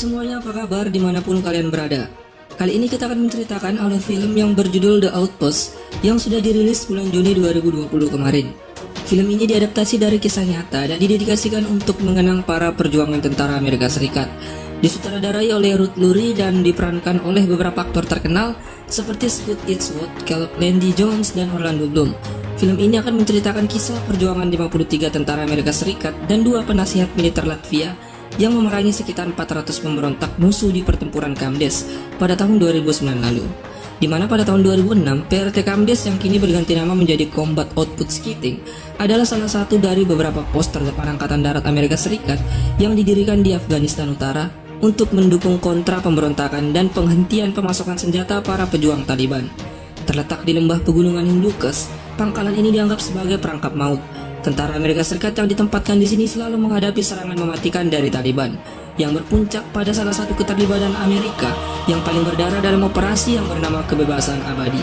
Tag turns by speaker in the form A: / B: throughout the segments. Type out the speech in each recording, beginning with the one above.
A: semuanya, apa kabar dimanapun kalian berada? Kali ini kita akan menceritakan alur film yang berjudul The Outpost yang sudah dirilis bulan Juni 2020 kemarin. Film ini diadaptasi dari kisah nyata dan didedikasikan untuk mengenang para perjuangan tentara Amerika Serikat. Disutradarai oleh Ruth Lurie dan diperankan oleh beberapa aktor terkenal seperti Scott Eastwood, Caleb Landy Jones, dan Orlando Bloom. Film ini akan menceritakan kisah perjuangan 53 tentara Amerika Serikat dan 2 penasihat militer Latvia yang memerangi sekitar 400 pemberontak musuh di pertempuran Kamdes pada tahun 2009 lalu. Di mana pada tahun 2006, PRT Kamdes yang kini berganti nama menjadi Combat Outpost Keating adalah salah satu dari beberapa pos terdepan Angkatan Darat Amerika Serikat yang didirikan di Afghanistan Utara untuk mendukung kontra pemberontakan dan penghentian pemasukan senjata para pejuang Taliban. Terletak di lembah pegunungan Hindukush, pangkalan ini dianggap sebagai perangkap maut. Tentara Amerika Serikat yang ditempatkan di sini selalu menghadapi serangan mematikan dari Taliban, yang berpuncak pada salah satu keterlibatan Amerika yang paling berdarah dalam operasi yang bernama Kebebasan Abadi.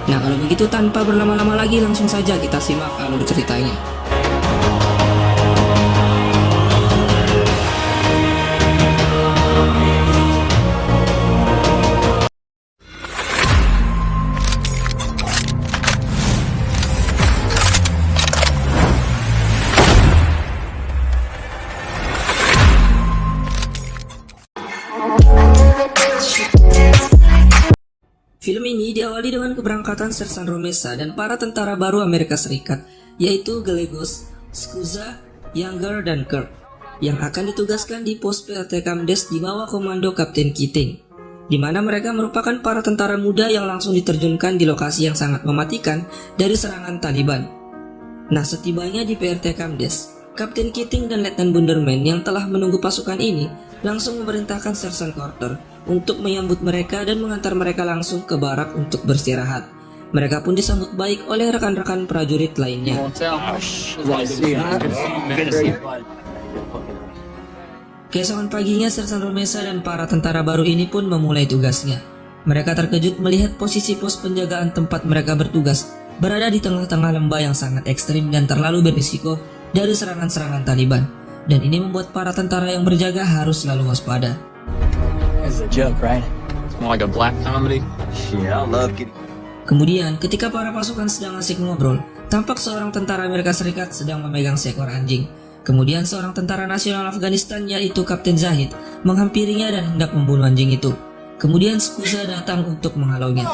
A: Nah, kalau begitu tanpa berlama-lama lagi langsung saja kita simak alur ceritanya. Film ini diawali dengan keberangkatan Sersan Romesa dan para tentara baru Amerika Serikat, yaitu Gallegos, Scusa, Younger, dan Kirk, yang akan ditugaskan di pos PRT Kamdes di bawah komando Kapten Keating, di mana mereka merupakan para tentara muda yang langsung diterjunkan di lokasi yang sangat mematikan dari serangan Taliban. Nah, setibanya di PRT Kamdes, Kapten Keating dan Letnan Bunderman yang telah menunggu pasukan ini langsung memerintahkan Sersan Carter untuk menyambut mereka dan mengantar mereka langsung ke barak untuk beristirahat. Mereka pun disambut baik oleh rekan-rekan prajurit lainnya. Keesokan paginya, Sersan Romesa dan para tentara baru ini pun memulai tugasnya. Mereka terkejut melihat posisi pos penjagaan tempat mereka bertugas berada di tengah-tengah lembah yang sangat ekstrim dan terlalu berisiko dari serangan-serangan Taliban. Dan ini membuat para tentara yang berjaga harus selalu waspada. Kemudian, ketika para pasukan sedang asik ngobrol, tampak seorang tentara Amerika Serikat sedang memegang seekor anjing. Kemudian seorang tentara nasional Afghanistan yaitu Kapten Zahid menghampirinya dan hendak membunuh anjing itu. Kemudian Scusa datang untuk menghalaunya.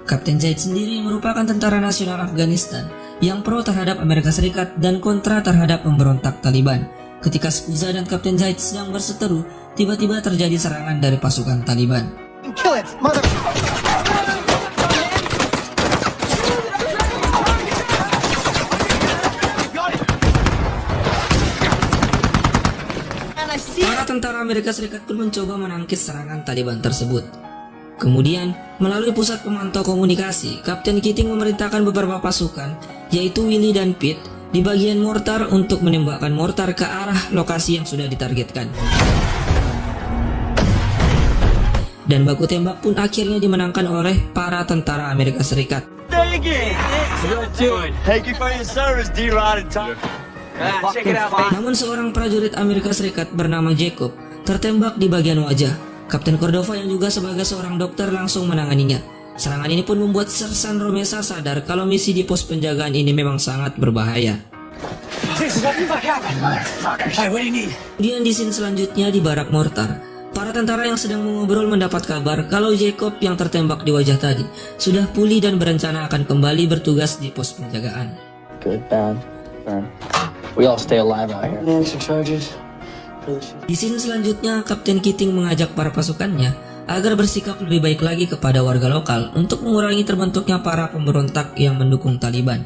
A: Kapten Zahid sendiri merupakan tentara nasional Afghanistan yang pro terhadap Amerika Serikat dan kontra terhadap pemberontak Taliban. Ketika Scusa dan Kapten Zahid sedang berseteru, tiba-tiba terjadi serangan dari pasukan Taliban. Para tentara Amerika Serikat pun mencoba menangkis serangan Taliban tersebut. Kemudian, melalui pusat pemantau komunikasi, Kapten Keating memerintahkan beberapa pasukan, yaitu Willie dan Pete, di bagian mortar untuk menembakkan mortar ke arah lokasi yang sudah ditargetkan. Dan baku tembak pun akhirnya dimenangkan oleh para tentara Amerika Serikat. Namun seorang prajurit Amerika Serikat bernama Jacob tertembak di bagian wajah. Kapten Cordova yang juga sebagai seorang dokter langsung menanganinya. Serangan ini pun membuat Sersan Romesa sadar kalau misi di pos penjagaan ini memang sangat berbahaya. Kemudian di scene selanjutnya di barak mortar, para tentara yang sedang mengobrol mendapat kabar kalau Jacob yang tertembak di wajah tadi sudah pulih dan berencana akan kembali bertugas di pos penjagaan.
B: Good, bad, burn. We all stay alive out here.
A: Di scene selanjutnya, Kapten Keating mengajak para pasukannya agar bersikap lebih baik lagi kepada warga lokal untuk mengurangi terbentuknya para pemberontak yang mendukung Taliban.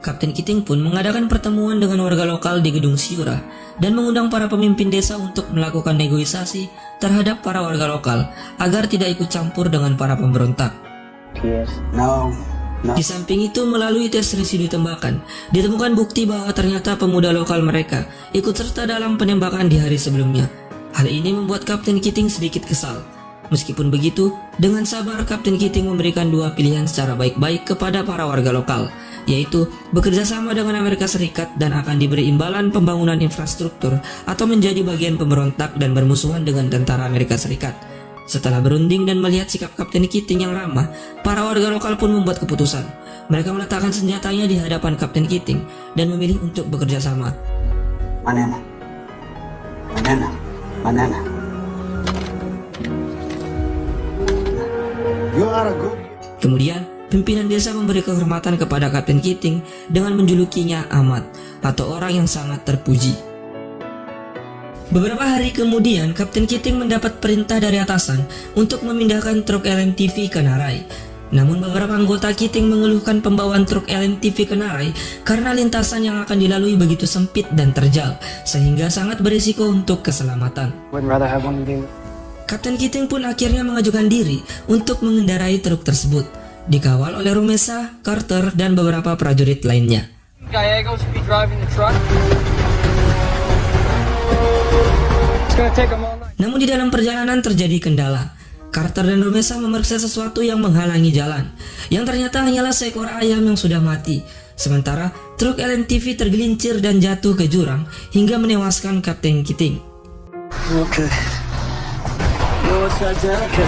A: Kapten Keating pun mengadakan pertemuan dengan warga lokal di gedung Syura dan mengundang para pemimpin desa untuk melakukan negosiasi terhadap para warga lokal agar tidak ikut campur dengan para pemberontak. Di samping itu, melalui tes residu tembakan, ditemukan bukti bahwa ternyata pemuda lokal mereka ikut serta dalam penembakan di hari sebelumnya. Hal ini membuat Kapten Keating sedikit kesal. Meskipun begitu, dengan sabar Kapten Keating memberikan 2 pilihan secara baik-baik kepada para warga lokal, yaitu bekerja sama dengan Amerika Serikat dan akan diberi imbalan pembangunan infrastruktur atau menjadi bagian pemberontak dan bermusuhan dengan tentara Amerika Serikat. Setelah berunding dan melihat sikap Kapten Keating yang ramah, para warga lokal pun membuat keputusan. Mereka meletakkan senjatanya di hadapan Kapten Keating dan memilih untuk bekerja sama.
C: Manana. You are a good.
A: Kemudian, pimpinan desa memberi kehormatan kepada Kapten Keating dengan menjulukinya Ahmad, atau orang yang sangat terpuji. Beberapa hari kemudian, Kapten Keating mendapat perintah dari atasan untuk memindahkan truk LMTV ke Narai. Namun beberapa anggota Keating mengeluhkan pembawaan truk LMTV ke Narai karena lintasan yang akan dilalui begitu sempit dan terjal, sehingga sangat berisiko untuk keselamatan.
B: Wouldn't rather have one of these.
A: Kapten Keating pun akhirnya mengajukan diri untuk mengendarai truk tersebut, dikawal oleh Rumesa, Carter, dan beberapa prajurit lainnya.
B: Gallegos be driving the truck. It's gonna take them all night.
A: Namun di dalam perjalanan terjadi kendala. Carter dan Rumesa memeriksa sesuatu yang menghalangi jalan, yang ternyata hanyalah seekor ayam yang sudah mati. Sementara truk LMTV tergelincir dan jatuh ke jurang hingga menewaskan Kapten Keating.
C: Okay. No, it's not that. Okay.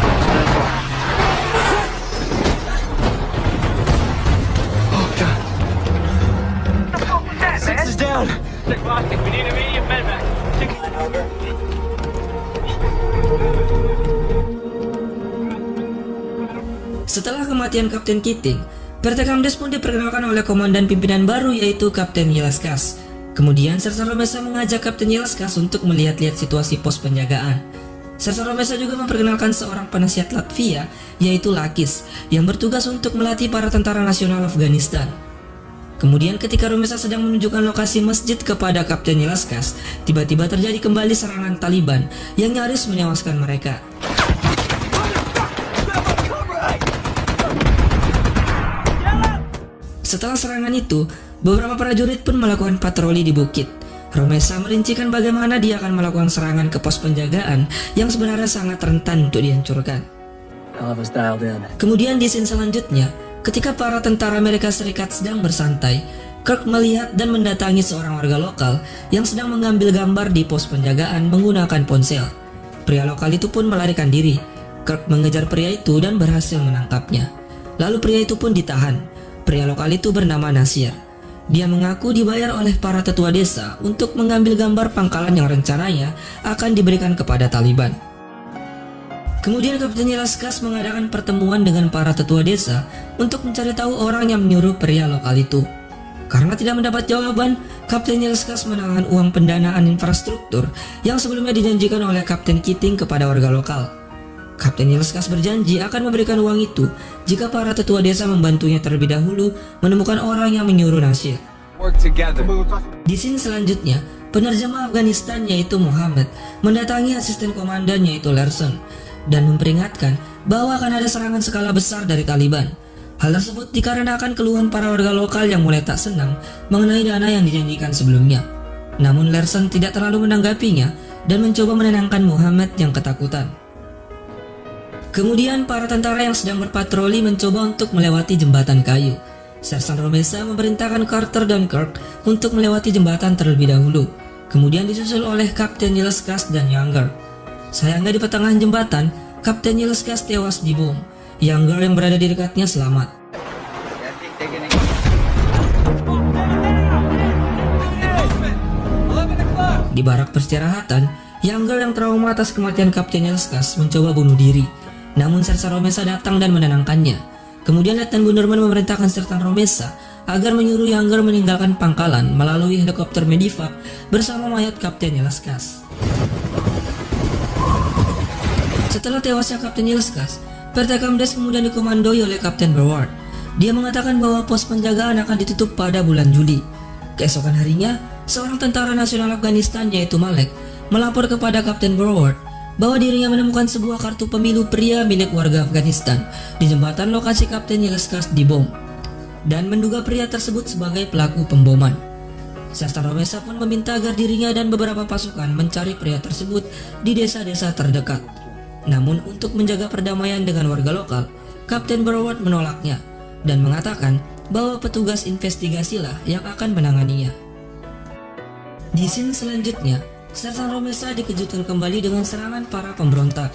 C: Oh God. Six is down.
D: We need immediate medevac.
A: Setelah kematian Kapten Keating, PT Kamdes pun diperkenalkan oleh komandan pimpinan baru yaitu Kapten Yeleskas. Kemudian Sersan Romesa mengajak Kapten Yeleskas untuk melihat-lihat situasi pos penjagaan. Sersan Romesa juga memperkenalkan seorang penasihat Latvia yaitu Lakis yang bertugas untuk melatih para tentara nasional Afghanistan. Kemudian ketika Romesa sedang menunjukkan lokasi masjid kepada Kapten Yeleskas, tiba-tiba terjadi kembali serangan Taliban yang nyaris menewaskan mereka. Setelah serangan itu, beberapa prajurit pun melakukan patroli di bukit. Romesa merincikan bagaimana dia akan melakukan serangan ke pos penjagaan yang sebenarnya sangat rentan untuk dihancurkan.
B: Hell of us dialed in.
A: Kemudian di scene selanjutnya, ketika para tentara Amerika Serikat sedang bersantai, Kirk melihat dan mendatangi seorang warga lokal yang sedang mengambil gambar di pos penjagaan menggunakan ponsel. Pria lokal itu pun melarikan diri. Kirk mengejar pria itu dan berhasil menangkapnya. Lalu pria itu pun ditahan. Pria lokal itu bernama Nasir. Dia mengaku dibayar oleh para tetua desa untuk mengambil gambar pangkalan yang rencananya akan diberikan kepada Taliban. Kemudian Kapten Yeleskas mengadakan pertemuan dengan para tetua desa untuk mencari tahu orang yang menyuruh pria lokal itu. Karena tidak mendapat jawaban, Kapten Yeleskas menahan uang pendanaan infrastruktur yang sebelumnya dijanjikan oleh Kapten Keating kepada warga lokal. Kapten Yeleskas berjanji akan memberikan uang itu jika para tetua desa membantunya terlebih dahulu menemukan orang yang menyuruh Nasir.
D: Work together.
A: Di scene selanjutnya, penerjemah Afghanistan yaitu Muhammad mendatangi asisten komandan yaitu Larson dan memperingatkan bahwa akan ada serangan skala besar dari Taliban. Hal tersebut dikarenakan keluhan para warga lokal yang mulai tak senang mengenai dana yang dijanjikan sebelumnya. Namun Larson tidak terlalu menanggapinya dan mencoba menenangkan Muhammad yang ketakutan. Kemudian para tentara yang sedang berpatroli mencoba untuk melewati jembatan kayu. Sersan Romesa memerintahkan Carter dan Kirk untuk melewati jembatan terlebih dahulu. Kemudian disusul oleh Kapten Yeleskas dan Younger. Sayangnya di pertengahan jembatan, Kapten Yeleskas tewas dibom. Younger yang berada di dekatnya selamat. Di barak peristirahatan, Younger yang trauma atas kematian Kapten Yeleskas mencoba bunuh diri. Namun Sersan Romesa datang dan menenangkannya. Kemudian Letnan Gunderman memerintahkan Sersan Romesa agar menyuruh Younger meninggalkan pangkalan melalui helikopter Medivac bersama mayat Kapten Yeleskas. Setelah tewasnya Kapten Yeleskas, PT Kamdes kemudian dikomandoi oleh Kapten Broward. Dia mengatakan bahwa pos penjagaan akan ditutup pada bulan Juli. Keesokan harinya, seorang tentara nasional Afghanistan yaitu Malek melapor kepada Kapten Broward bahwa dirinya menemukan sebuah kartu pemilu pria milik warga Afghanistan di jembatan lokasi Kapten Yeleskas dibom dan menduga pria tersebut sebagai pelaku pemboman. Sersan Romesa pun meminta agar dirinya dan beberapa pasukan mencari pria tersebut di desa-desa terdekat. Namun untuk menjaga perdamaian dengan warga lokal, Kapten Broward menolaknya dan mengatakan bahwa petugas investigasilah yang akan menanganinya. Di scene selanjutnya, Sersan Romesa dikejutkan kembali dengan serangan para pemberontak.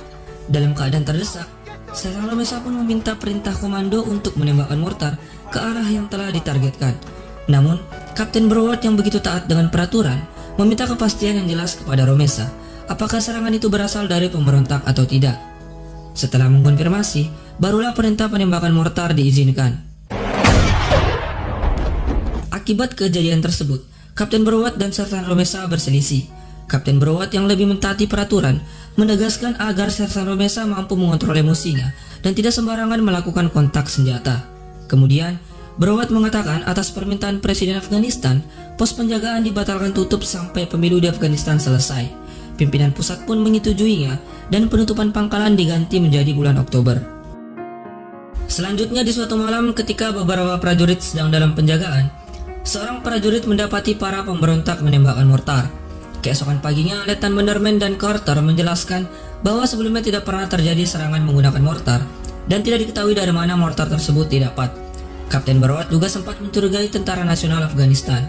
A: Dalam keadaan terdesak, Sersan Romesa pun meminta perintah komando untuk menembakkan mortar ke arah yang telah ditargetkan. Namun, Kapten Broward yang begitu taat dengan peraturan meminta kepastian yang jelas kepada Romesa apakah serangan itu berasal dari pemberontak atau tidak. Setelah mengkonfirmasi, barulah perintah penembakan mortar diizinkan. Akibat kejadian tersebut, Kapten Broward dan Sersan Romesa berselisih. Kapten Broward yang lebih mentaati peraturan menegaskan agar Sersan Romesa mampu mengontrol emosinya dan tidak sembarangan melakukan kontak senjata. Kemudian, Broward mengatakan atas permintaan Presiden Afghanistan, pos penjagaan dibatalkan tutup sampai pemilu di Afghanistan selesai. Pimpinan pusat pun menyetujuinya dan penutupan pangkalan diganti menjadi bulan Oktober. Selanjutnya di suatu malam ketika beberapa prajurit sedang dalam penjagaan, seorang prajurit mendapati para pemberontak menembakkan mortar. Keesokan paginya, Letnan Bannerman dan Carter menjelaskan bahwa sebelumnya tidak pernah terjadi serangan menggunakan mortar dan tidak diketahui dari mana mortar tersebut didapat. Kapten Broward juga sempat mencurigai Tentara Nasional Afghanistan.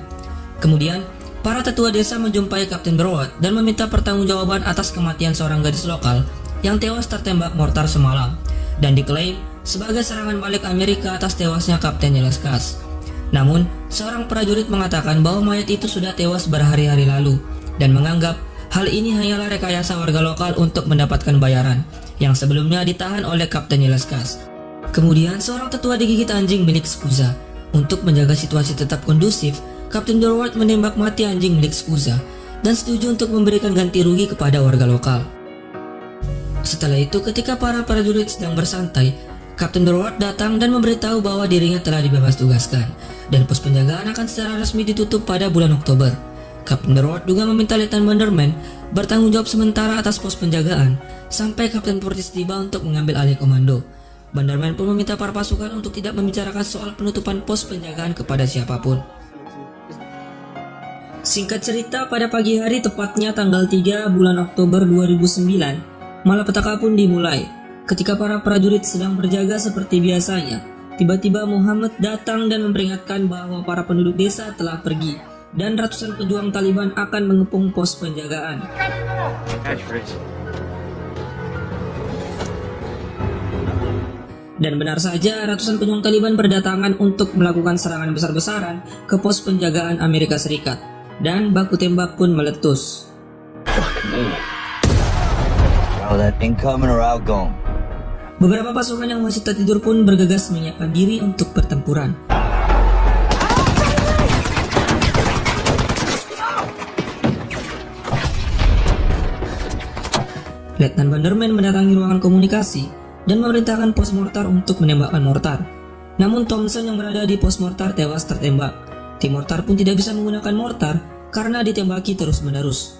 A: Kemudian, para tetua desa menjumpai Kapten Broward dan meminta pertanggungjawaban atas kematian seorang gadis lokal yang tewas tertembak mortar semalam dan diklaim sebagai serangan balik Amerika atas tewasnya Kapten Jelaskas. Namun, seorang prajurit mengatakan bahwa mayat itu sudah tewas berhari-hari lalu dan menganggap hal ini hanyalah rekayasa warga lokal untuk mendapatkan bayaran yang sebelumnya ditahan oleh Kapten Jelaskas. Kemudian, seorang tetua digigit anjing milik Skuza. Untuk menjaga situasi tetap kondusif, Kapten Broward menembak mati anjing milik Skuza dan setuju untuk memberikan ganti rugi kepada warga lokal. Setelah itu, ketika para prajurit sedang bersantai, Kapten Broward datang dan memberitahu bahwa dirinya telah dibebas tugaskan dan pos penjagaan akan secara resmi ditutup pada bulan Oktober. Kapten Broward juga meminta Letnan Bannerman bertanggung jawab sementara atas pos penjagaan sampai Kapten Fortis tiba untuk mengambil alih komando. Bannerman pun meminta para pasukan untuk tidak membicarakan soal penutupan pos penjagaan kepada siapapun. Singkat cerita, pada pagi hari tepatnya tanggal 3 bulan Oktober 2009, malapetaka pun dimulai. Ketika para prajurit sedang berjaga seperti biasanya, tiba-tiba Muhammad datang dan memperingatkan bahwa para penduduk desa telah pergi dan ratusan pejuang Taliban akan mengepung pos penjagaan. Dan benar saja, ratusan pejuang Taliban berdatangan untuk melakukan serangan besar-besaran ke pos penjagaan Amerika Serikat, dan baku tembak pun meletus. Beberapa pasukan yang masih tertidur pun bergegas menyiapkan diri untuk pertempuran. Letnan Bannerman mendatangi ruangan komunikasi dan memerintahkan pos mortar untuk menembakkan mortar. Namun Thompson yang berada di pos mortar tewas tertembak. Tim mortar pun tidak bisa menggunakan mortar karena ditembaki terus-menerus.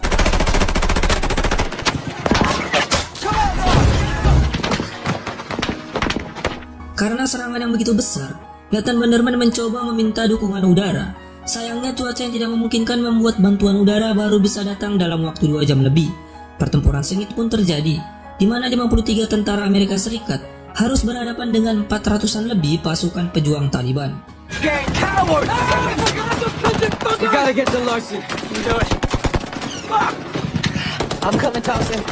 A: Karena serangan yang begitu besar, Letnan Bannerman mencoba meminta dukungan udara. Sayangnya cuaca yang tidak memungkinkan membuat bantuan udara baru bisa datang dalam waktu 2 jam lebih. Pertempuran sengit pun terjadi, di mana 53 tentara Amerika Serikat harus berhadapan dengan 400-an lebih pasukan pejuang Taliban.
D: We gotta get to Larson. You do it. I'm coming, Thompson.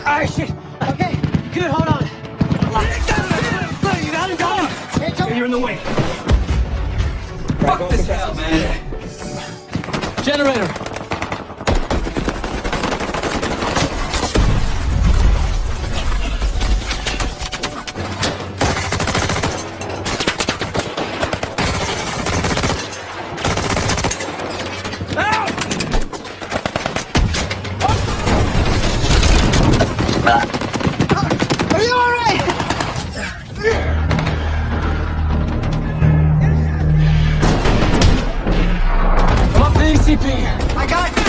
D: Alright, shit. Okay, good, hold on. You got him. You're in the way. Fuck this hell, man. Generator. GP. I got it.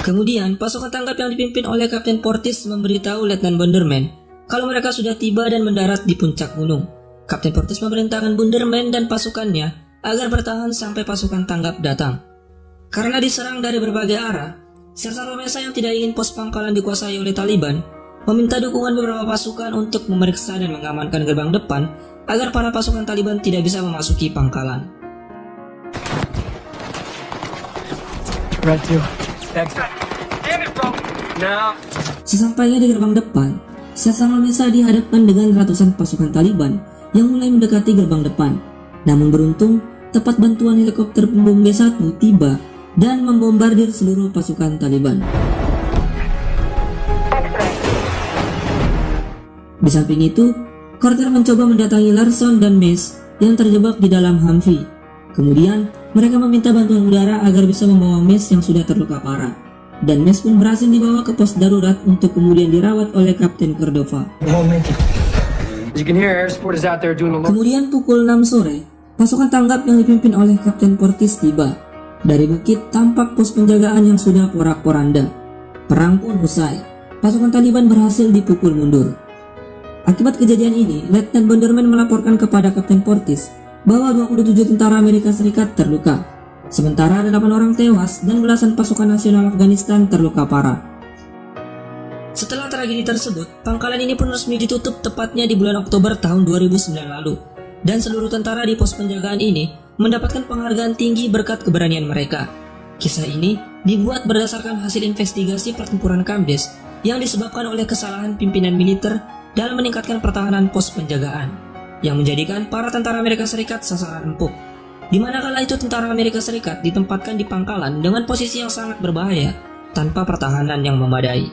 A: Kemudian, pasukan tanggap yang dipimpin oleh Kapten Portis memberitahu Letnan Bonderman kalau mereka sudah tiba dan mendarat di puncak gunung. Kapten Portis memerintahkan Bonderman dan pasukannya agar bertahan sampai pasukan tanggap datang. Karena diserang dari berbagai arah, Sersan Romesa yang tidak ingin pos pangkalan dikuasai oleh Taliban meminta dukungan beberapa pasukan untuk memeriksa dan mengamankan gerbang depan agar para pasukan Taliban tidak bisa memasuki pangkalan.
D: Red 2. Exit. Damn it, bro. Now.
A: Sesampainya di gerbang depan, Sersan Romesa dihadapkan dengan ratusan pasukan Taliban yang mulai mendekati gerbang depan. Namun beruntung, tepat bantuan helikopter pembom B-1 tiba dan membombardir seluruh pasukan Taliban. Di samping itu, Carter mencoba mendatangi Larson dan Mace yang terjebak di dalam Humvee. Kemudian, mereka meminta bantuan udara agar bisa membawa Mace yang sudah terluka parah. Dan Mace pun berhasil dibawa ke pos darurat untuk kemudian dirawat oleh Kapten Cordova.
D: As you can hear, air support is out there doing the low.
A: Kemudian pukul 6 sore, pasukan tanggap yang dipimpin oleh Kapten Portis tiba. Dari bukit tampak pos penjagaan yang sudah porak-poranda. Perang pun usai. Pasukan Taliban berhasil dipukul mundur. Akibat kejadian ini, Letnan Bonderman melaporkan kepada Kapten Portis bahwa 27 tentara Amerika Serikat terluka, sementara 8 orang tewas dan belasan pasukan nasional Afghanistan terluka parah. Setelah tragedi tersebut, pangkalan ini pun resmi ditutup tepatnya di bulan Oktober tahun 2009 lalu, dan seluruh tentara di pos penjagaan ini mendapatkan penghargaan tinggi berkat keberanian mereka. Kisah ini dibuat berdasarkan hasil investigasi pertempuran Camp-Des yang disebabkan oleh kesalahan pimpinan militer dalam meningkatkan pertahanan pos penjagaan, yang menjadikan para tentara Amerika Serikat sasaran empuk. Di mana kala itu tentara Amerika Serikat ditempatkan di pangkalan dengan posisi yang sangat berbahaya tanpa pertahanan yang memadai.